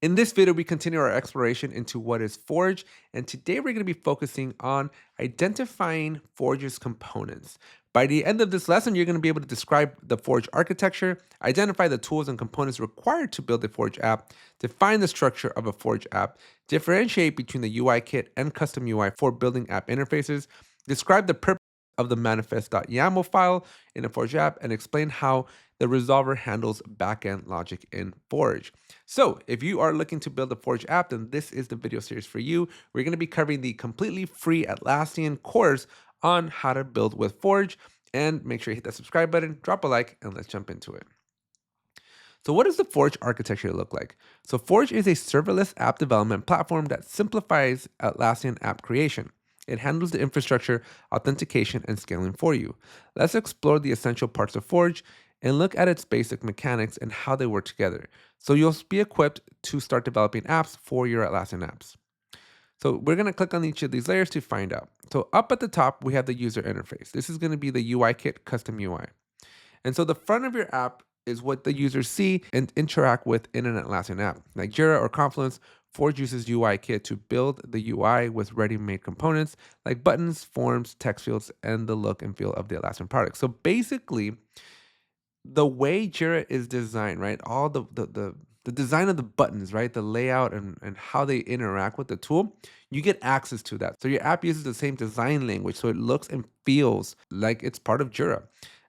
In this video, we continue our exploration into what is Forge, and today we're going to be focusing on identifying Forge's components. By the end of this lesson, you're going to be able to describe the Forge architecture, identify the tools and components required to build a Forge app, define the structure of a Forge app, differentiate between the UI kit and custom UI for building app interfaces, describe the purpose of the manifest.yml file in a Forge app, and explain how the resolver handles backend logic in Forge. So if you are looking to build a Forge app, then this is the video series for you. We're going to be covering the completely free Atlassian course on how to build with Forge. And make sure you hit that subscribe button, drop a like, and let's jump into it. So what does the Forge architecture look like? So Forge is a serverless app development platform that simplifies Atlassian app creation. It handles the infrastructure, authentication, and scaling for you. Let's explore the essential parts of Forge and look at its basic mechanics and how they work together. So you'll be equipped to start developing apps for your Atlassian apps. So we're going to click on each of these layers to find out. So up at the top, we have the user interface. This is going to be the UI kit custom UI. And so the front of your app is what the users see and interact with in an Atlassian app. Like Jira or Confluence, Forge uses UI kit to build the UI with ready-made components like buttons, forms, text fields, and the look and feel of the Atlassian product. So basically, the way Jira is designed, right? All the design of the buttons, right? The layout and how they interact with the tool, you get access to that. So your app uses the same design language, so it looks and feels like it's part of Jira.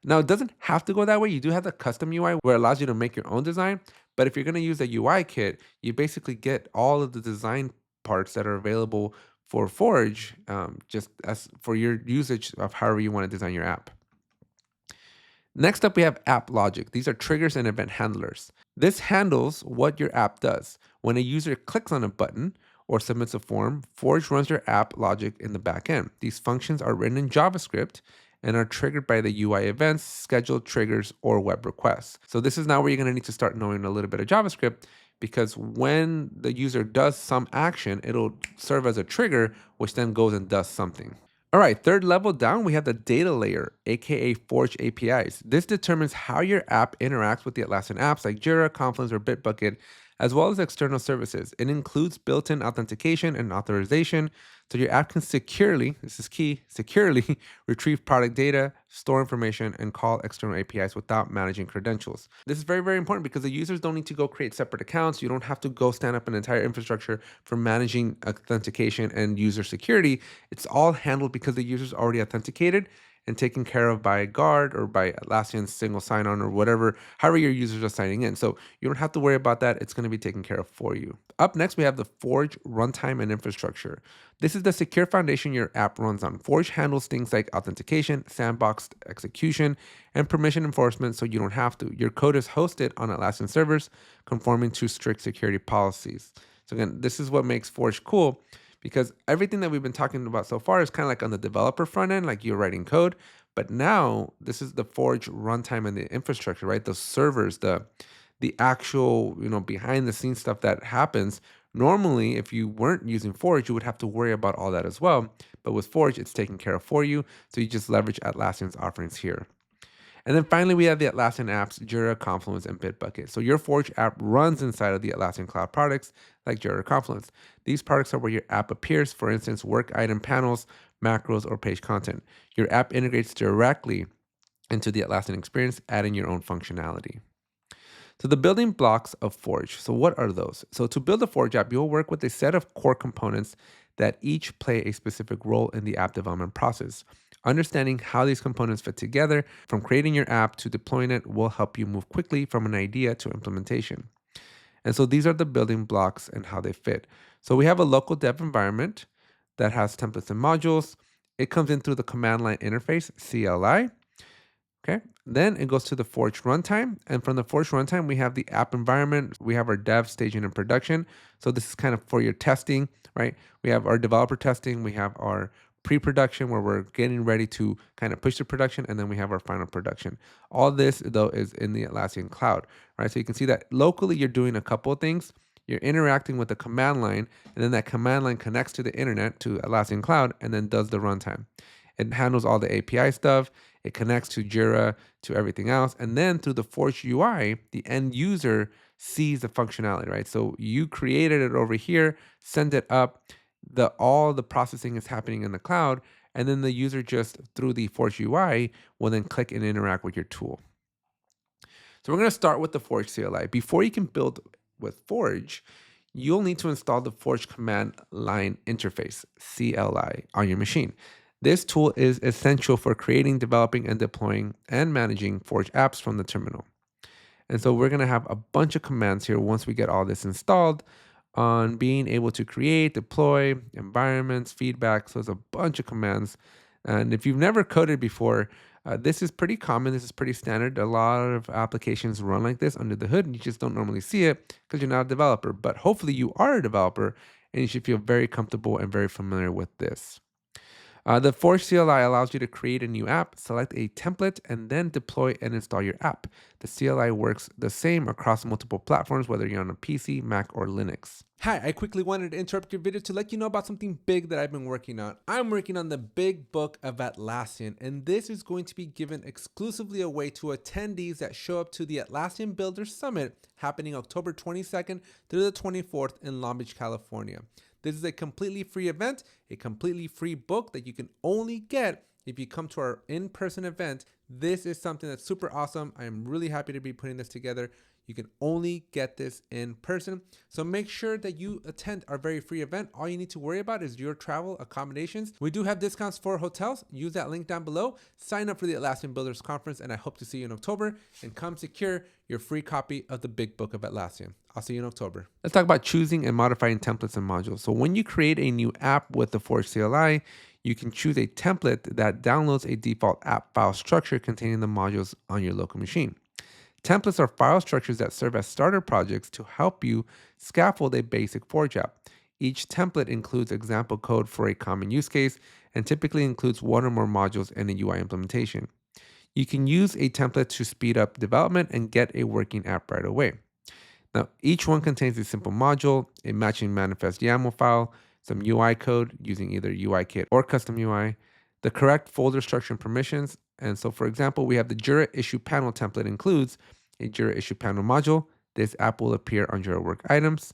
Now, it doesn't have to go that way. You do have the custom UI where it allows you to make your own design. But if you're going to use a UI kit, you basically get all of the design parts that are available for Forge, just as for your usage of however you want to design your app. Next up, we have app logic. These are triggers and event handlers. This handles what your app does. When a user clicks on a button or submits a form, Forge runs your app logic in the backend. These functions are written in JavaScript and are triggered by the UI events, scheduled triggers, or web requests. So this is now where you're going to need to start knowing a little bit of JavaScript, because when the user does some action, it'll serve as a trigger, which then goes and does something. All right, third level down, we have the data layer, aka Forge APIs. This determines how your app interacts with the Atlassian apps like Jira, Confluence, or Bitbucket, as well as external services. It includes built-in authentication and authorization, so your app can securely, this is key, securely retrieve product data, store information, and call external APIs without managing credentials. This is very, very important because the users don't need to go create separate accounts. You don't have to go stand up an entire infrastructure for managing authentication and user security. It's all handled because the user's already authenticated and taken care of by a guard or by Atlassian single sign-on or whatever, however your users are signing in. So you don't have to worry about that. It's going to be taken care of for you. Up next, we have the Forge runtime and infrastructure. This is the secure foundation your app runs on. Forge handles things like authentication, sandboxed execution, and permission enforcement, so you don't have to. Your code is hosted on Atlassian servers, conforming to strict security policies. So again, this is what makes Forge cool, because everything that we've been talking about so far is kind of like on the developer front end, like you're writing code. But now this is the Forge runtime and the infrastructure, right? The servers, the actual, behind the scenes stuff that happens. Normally, if you weren't using Forge, you would have to worry about all that as well. But with Forge, it's taken care of for you. So you just leverage Atlassian's offerings here. And then finally, we have the Atlassian apps, Jira, Confluence, and Bitbucket. So your Forge app runs inside of the Atlassian cloud products like Jira or Confluence. These products are where your app appears, for instance, work item panels, macros, or page content. Your app integrates directly into the Atlassian experience, adding your own functionality. So the building blocks of Forge. So what are those? So to build a Forge app, you'll work with a set of core components that each play a specific role in the app development process. Understanding how these components fit together from creating your app to deploying it will help you move quickly from an idea to implementation. And so these are the building blocks and how they fit. So we have a local dev environment that has templates and modules. It comes in through the command line interface, CLI. Okay, then it goes to the Forge runtime. And from the Forge runtime, we have the app environment. We have our dev, staging, and production. So this is kind of for your testing, right? We have our developer testing. We have our pre-production where we're getting ready to kind of push to production. And then we have our final production. All this, though, is in the Atlassian cloud, right? So you can see that locally, you're doing a couple of things. You're interacting with the command line, and then that command line connects to the internet, to Atlassian cloud, and then does the runtime. It handles all the API stuff. It connects to Jira, to everything else. And then through the Forge UI, the end user sees the functionality, right? So you created it over here, send it up, all the processing is happening in the cloud, and then the user just through the Forge UI will then click and interact with your tool. So we're going to start with the Forge CLI. Before you can build with Forge, you'll need to install the Forge command line interface, CLI, on your machine. This tool is essential for creating, developing, and deploying and managing Forge apps from the terminal. And so we're going to have a bunch of commands here once we get all this installed on being able to create, deploy, environments, feedback. So it's a bunch of commands. And if you've never coded before, this is pretty common. This is pretty standard. A lot of applications run like this under the hood, and you just don't normally see it because you're not a developer. But hopefully you are a developer, and you should feel very comfortable and very familiar with this. The Forge CLI allows you to create a new app, select a template, and then deploy and install your app. The CLI works the same across multiple platforms, whether you're on a PC, Mac, or Linux. Hi, I quickly wanted to interrupt your video to let you know about something big that I've been working on. I'm working on the Big Book of Atlassian, and this is going to be given exclusively away to attendees that show up to the Atlassian Builders Summit happening October 22nd through the 24th in Long Beach, California. This is a completely free event, a completely free book that you can only get if you come to our in-person event. This is something that's super awesome. I am really happy to be putting this together. You can only get this in person. So make sure that you attend our very free event. All you need to worry about is your travel accommodations. We do have discounts for hotels. Use that link down below. Sign up for the Atlassian Builders Conference, and I hope to see you in October. And come secure your free copy of the Big Book of Atlassian. I'll see you in October. Let's talk about choosing and modifying templates and modules. So when you create a new app with the Forge CLI, you can choose a template that downloads a default app file structure containing the modules on your local machine. Templates are file structures that serve as starter projects to help you scaffold a basic Forge app. Each template includes example code for a common use case and typically includes one or more modules and a UI implementation. You can use a template to speed up development and get a working app right away. Now, each one contains a simple module, a matching manifest YAML file, some UI code using either UIKit or custom UI, the correct folder structure and permissions. And so, for example, we have the Jira issue panel template includes a Jira issue panel module. This app will appear on Jira work items,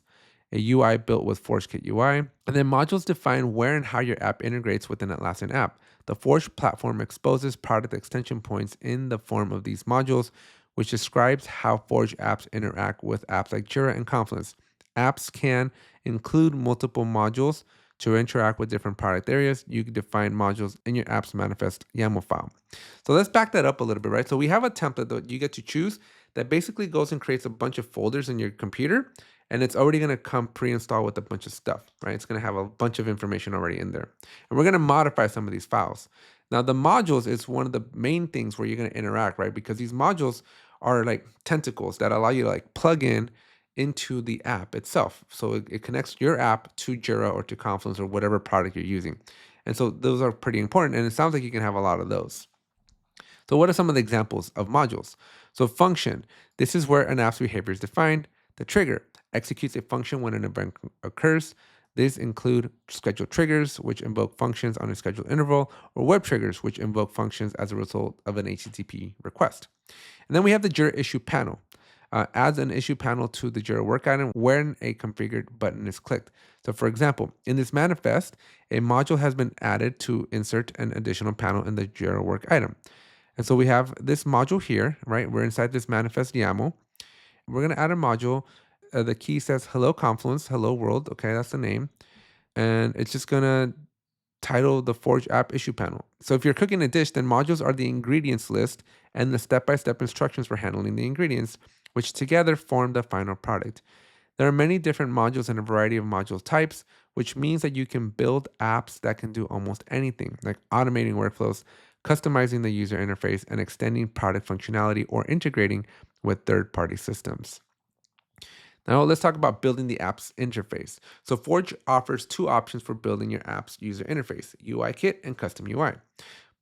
a UI built with ForgeKit UI, and then modules define where and how your app integrates with an Atlassian app. The Forge platform exposes product extension points in the form of these modules, which describes how Forge apps interact with apps like Jira and Confluence. Apps can include multiple modules to interact with different product areas. You can define modules in your app's manifest YAML file. So let's back that up a little bit, right? So we have a template that you get to choose that basically goes and creates a bunch of folders in your computer, and it's already going to come pre-installed with a bunch of stuff, right? It's going to have a bunch of information already in there. And we're going to modify some of these files. Now, the modules is one of the main things where you're going to interact, right? Because these modules are like tentacles that allow you to like plug in into the app itself. So it connects your app to Jira or to Confluence or whatever product you're using. And so those are pretty important. And it sounds like you can have a lot of those. So what are some of the examples of modules? So function, this is where an app's behavior is defined. The trigger executes a function when an event occurs. These include scheduled triggers, which invoke functions on a scheduled interval, or web triggers, which invoke functions as a result of an HTTP request. And then we have the Jira issue panel. Adds an issue panel to the Jira work item when a configured button is clicked. So for example, in this manifest, a module has been added to insert an additional panel in the Jira work item. And so we have this module here, right? We're inside this manifest YAML. We're going to add a module. The key says hello Confluence, hello world. Okay, that's the name. And it's just going to title the Forge app issue panel. So if you're cooking a dish, then modules are the ingredients list and the step-by-step instructions for handling the ingredients, which together form the final product. There are many different modules and a variety of module types, which means that you can build apps that can do almost anything, like automating workflows, customizing the user interface, and extending product functionality or integrating with third-party systems. Now let's talk about building the app's interface. So Forge offers two options for building your app's user interface, UIKit and custom UI.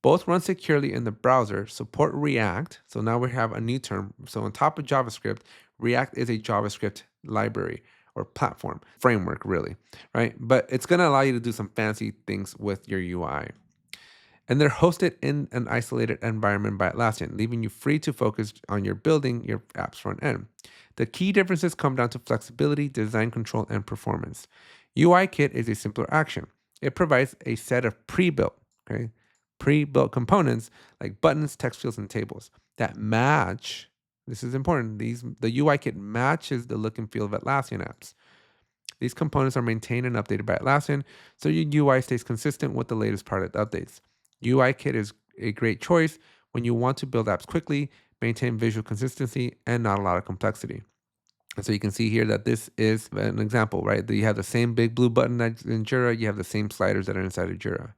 Both run securely in the browser, support React. So now we have a new term. So on top of JavaScript, React is a JavaScript library or platform, framework really, right? But it's going to allow you to do some fancy things with your UI. And they're hosted in an isolated environment by Atlassian, leaving you free to focus on your building your app's front end. The key differences come down to flexibility, design control, and performance. UIKit is a simpler action. It provides a set of okay, pre-built components like buttons, text fields, and tables that match. This is important. The UIKit matches the look and feel of Atlassian apps. These components are maintained and updated by Atlassian, so your UI stays consistent with the latest product updates. UIKit is a great choice when you want to build apps quickly, maintain visual consistency, and not a lot of complexity. And so you can see here that this is an example, right? That you have the same big blue button that's in Jira, you have the same sliders that are inside of Jira.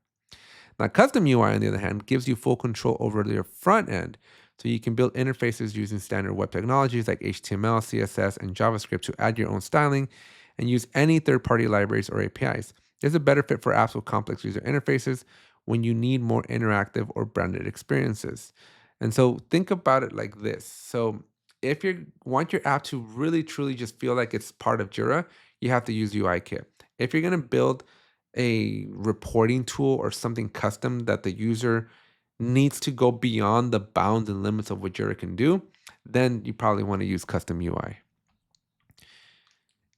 Now, custom UI, on the other hand, gives you full control over your front end. So you can build interfaces using standard web technologies like HTML, CSS, and JavaScript to add your own styling and use any third-party libraries or APIs. This is a better fit for apps with complex user interfaces when you need more interactive or branded experiences. And so think about it like this. So if you want your app to really truly just feel like it's part of Jira, you have to use UIKit. If you're going to build a reporting tool or something custom that the user needs to go beyond the bounds and limits of what Jira can do, then you probably want to use custom UI.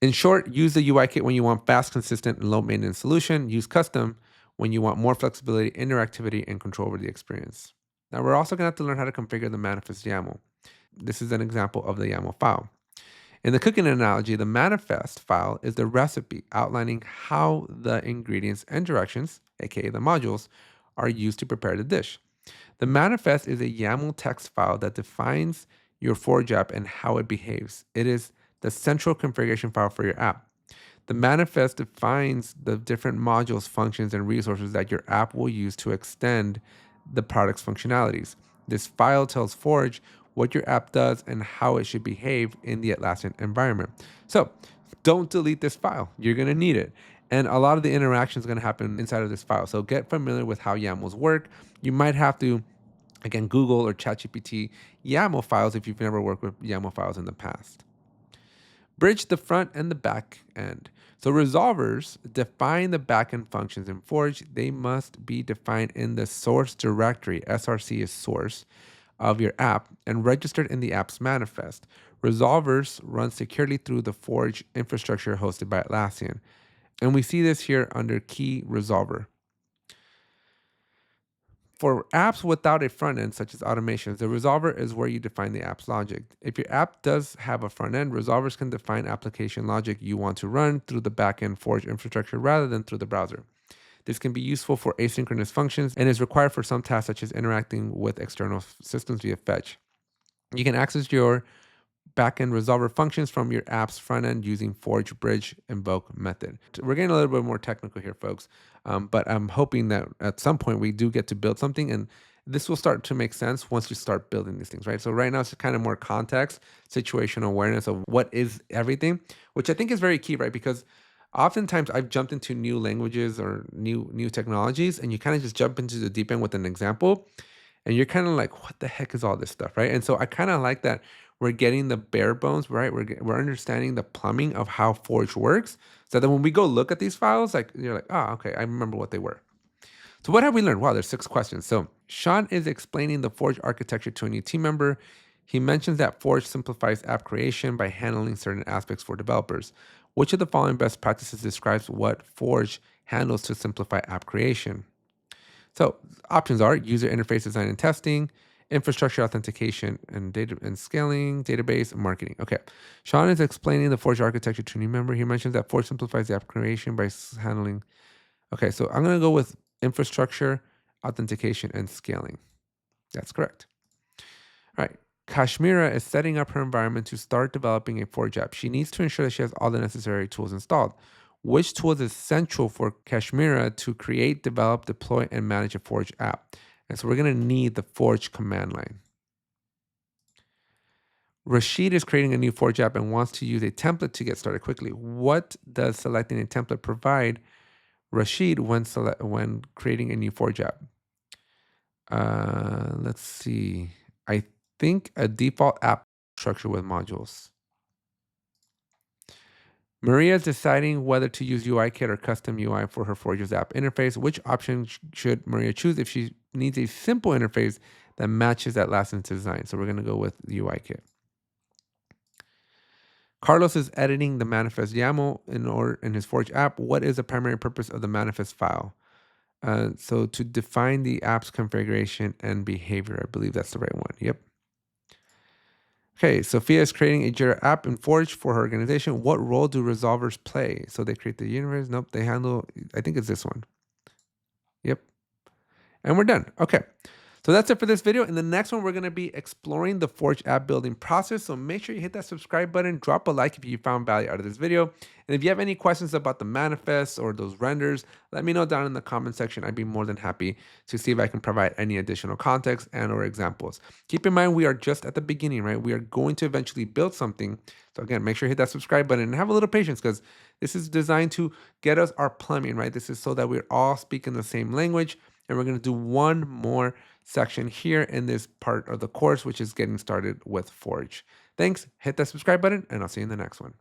In short, use the UI kit when you want fast, consistent, and low maintenance solution. Use custom when you want more flexibility, interactivity, and control over the experience. Now, we're also going to have to learn how to configure the manifest YAML. This is an example of the YAML file. In the cooking analogy, the manifest file is the recipe outlining how the ingredients and directions, aka the modules, are used to prepare the dish. The manifest is a YAML text file that defines your Forge app and how it behaves. It is the central configuration file for your app. The manifest defines the different modules, functions, and resources that your app will use to extend the product's functionalities. This file tells Forge what your app does and how it should behave in the Atlassian environment. So don't delete this file. You're going to need it. And a lot of the interaction is going to happen inside of this file. So get familiar with how YAMLs work. You might have to, again, Google or ChatGPT YAML files if you've never worked with YAML files in the past. Bridge the front and the back end. So resolvers define the backend functions in Forge. They must be defined in the source directory, SRC is source, of your app and registered in the app's manifest. Resolvers run securely through the Forge infrastructure hosted by Atlassian. And we see this here under key resolver. For apps without a front end, such as automations, the resolver is where you define the app's logic. If your app does have a front end, resolvers can define application logic you want to run through the backend Forge infrastructure rather than through the browser. This can be useful for asynchronous functions and is required for some tasks such as interacting with external systems via fetch. You can access your backend resolver functions from your app's front end using Forge Bridge Invoke method. We're getting a little bit more technical here, folks, but I'm hoping that at some point we do get to build something, and this will start to make sense once you start building these things, right? So right now it's kind of more context, situational awareness of what is everything, which I think is very key, right? Because oftentimes I've jumped into new languages or new technologies, and you kind of just jump into the deep end with an example, and you're kind of like, what the heck is all this stuff, right? And so I kind of like that we're getting the bare bones, right? We're understanding the plumbing of how Forge works, so that when we go look at these files, like you're like, oh, okay, I remember what they were. So what have we learned? Wow, there's 6 questions. So Sean is explaining the Forge architecture to a new team member. He mentions that Forge simplifies app creation by handling certain aspects for developers. Which of the following best practices describes what Forge handles to simplify app creation? So options are user interface design and testing, infrastructure authentication and data and scaling, database, and marketing. Okay. Sean is explaining the Forge architecture to a new member. He mentions that Forge simplifies the app creation by handling. Okay, so I'm going to go with infrastructure, authentication, and scaling. That's correct. All right. Kashmira is setting up her environment to start developing a Forge app. She needs to ensure that she has all the necessary tools installed. Which tool is essential for Kashmira to create, develop, deploy, and manage a Forge app? And so we're going to need the Forge command line. Rashid is creating a new Forge app and wants to use a template to get started quickly. What does selecting a template provide Rashid when creating a new Forge app? Let's see. I think a default app structure with modules. Maria is deciding whether to use UI kit or custom UI for her Forges app interface. Which option should Maria choose if she needs a simple interface that matches Atlassian's design? So we're going to go with the UI kit. Carlos is editing the manifest YAML in his Forge app. What is the primary purpose of the manifest file? So to define the app's configuration and behavior. I believe that's the right one. Yep. Okay, Sophia is creating a Jira app in Forge for her organization. What role do resolvers play? So they create the universe. Nope, they handle, I think it's this one. Yep. And we're done. Okay. So that's it for this video. In the next one, we're going to be exploring the Forge app building process. So make sure you hit that subscribe button, drop a like if you found value out of this video. And if you have any questions about the manifest or those renders, let me know down in the comment section. I'd be more than happy to see if I can provide any additional context and or examples. Keep in mind, we are just at the beginning, right? We are going to eventually build something. So again, make sure you hit that subscribe button and have a little patience because this is designed to get us our plumbing, right? This is so that we're all speaking the same language. And we're going to do one more section here in this part of the course, which is getting started with Forge. Thanks. Hit that subscribe button, and I'll see you in the next one.